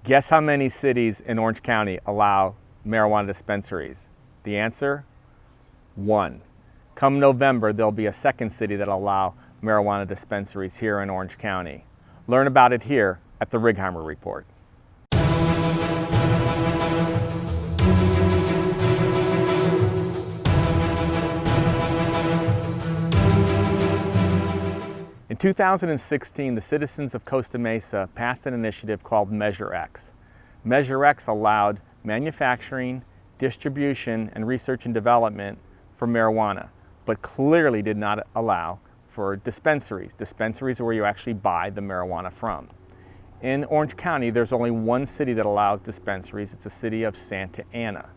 Guess how many cities in Orange County allow marijuana dispensaries? The answer, 1. Come November, there'll be a second city that'll allow marijuana dispensaries here in Orange County. Learn about it here at the Righeimer Report. In 2016, the citizens of Costa Mesa passed an initiative called Measure X. Measure X allowed manufacturing, distribution, and research and development for marijuana, but clearly did not allow for dispensaries. Dispensaries are where you actually buy the marijuana from. In Orange County, there's only one city that allows dispensaries. It's the city of Santa Ana.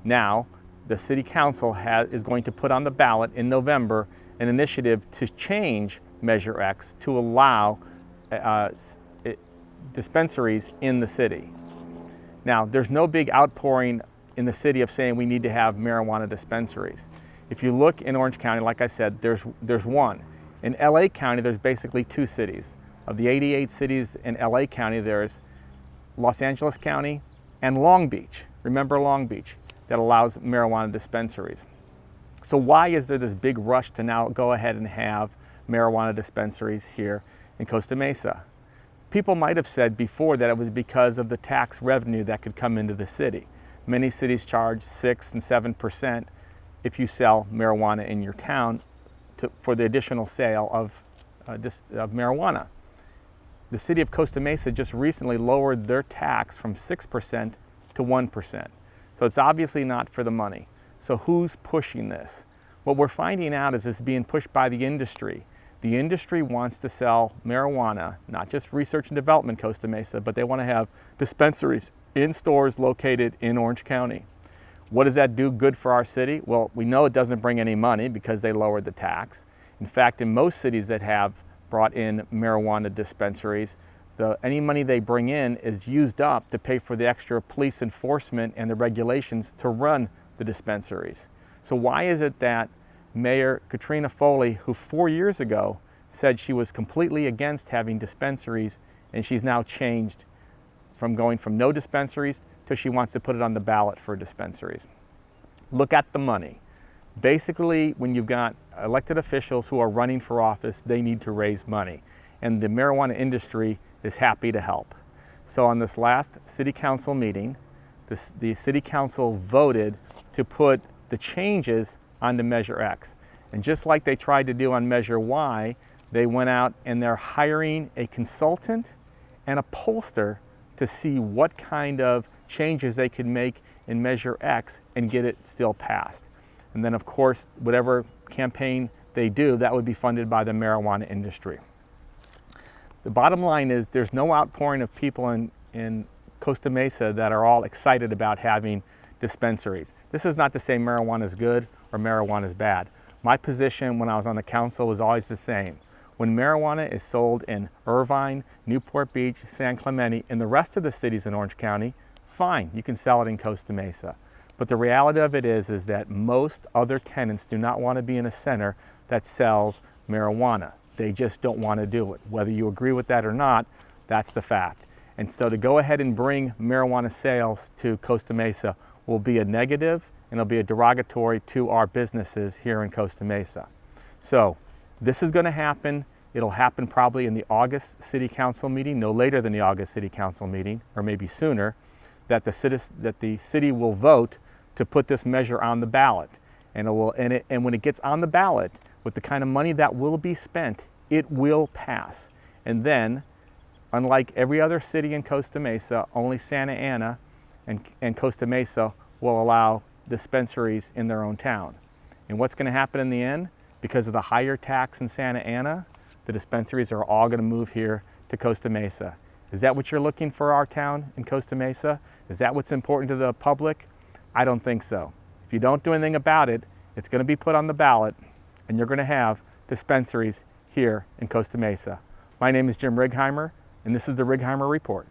Now, the City Council is going to put on the ballot in November an initiative to change Measure X to allow dispensaries in the city. Now, there's no big outpouring in the city of saying we need to have marijuana dispensaries. If you look in Orange County, like I said, there's one. In LA County, there's basically 2 cities. Of the 88 cities in LA County, there's Los Angeles County and Long Beach. Remember Long Beach, that allows marijuana dispensaries. So why is there this big rush to now go ahead and have marijuana dispensaries here in Costa Mesa? People might have said before that it was because of the tax revenue that could come into the city. Many cities charge 6 and 7% if you sell marijuana in your town for the additional sale of marijuana. The city of Costa Mesa just recently lowered their tax from 6% to 1%. So it's obviously not for the money. So who's pushing this? What we're finding out is this being pushed by the industry. The industry wants to sell marijuana, not just research and development Costa Mesa, but they want to have dispensaries in stores located in Orange County. What does that do good for our city? Well, we know it doesn't bring any money because they lowered the tax. In fact, in most cities that have brought in marijuana dispensaries, any money they bring in is used up to pay for the extra police enforcement and the regulations to run the dispensaries. So why is it that Mayor Katrina Foley, who 4 years ago said she was completely against having dispensaries, and she's now changed from going from no dispensaries to she wants to put it on the ballot for dispensaries? Look at the money. Basically, when you've got elected officials who are running for office, they need to raise money, and the marijuana industry is happy to help. So on this last city council meeting, the city council voted to put the changes onto Measure X. And just like they tried to do on Measure Y, they went out and they're hiring a consultant and a pollster to see what kind of changes they could make in Measure X and get it still passed. And then of course, whatever campaign they do, that would be funded by the marijuana industry. The bottom line is there's no outpouring of people in Costa Mesa that are all excited about having dispensaries. This is not to say marijuana is good or marijuana is bad. My position when I was on the council was always the same. When marijuana is sold in Irvine, Newport Beach, San Clemente, and the rest of the cities in Orange County, fine, you can sell it in Costa Mesa. But the reality of it is that most other tenants do not want to be in a center that sells marijuana. They just don't want to do it. Whether you agree with that or not, that's the fact. And so to go ahead and bring marijuana sales to Costa Mesa will be a negative, and it'll be a derogatory to our businesses here in Costa Mesa. So this is going to happen. It'll happen probably in the August City Council meeting, no later than the August City Council meeting, or maybe sooner, that the city will vote to put this measure on the ballot. And when it gets on the ballot, with the kind of money that will be spent, it will pass. And then, unlike every other city in Costa Mesa, only Santa Ana and Costa Mesa will allow dispensaries in their own town. And what's going to happen in the end? Because of the higher tax in Santa Ana, the dispensaries are all going to move here to Costa Mesa. Is that what you're looking for our town in Costa Mesa? Is that what's important to the public? I don't think so. If you don't do anything about it, it's going to be put on the ballot, and you're going to have dispensaries here in Costa Mesa. My name is Jim Righeimer, and this is the Righeimer Report.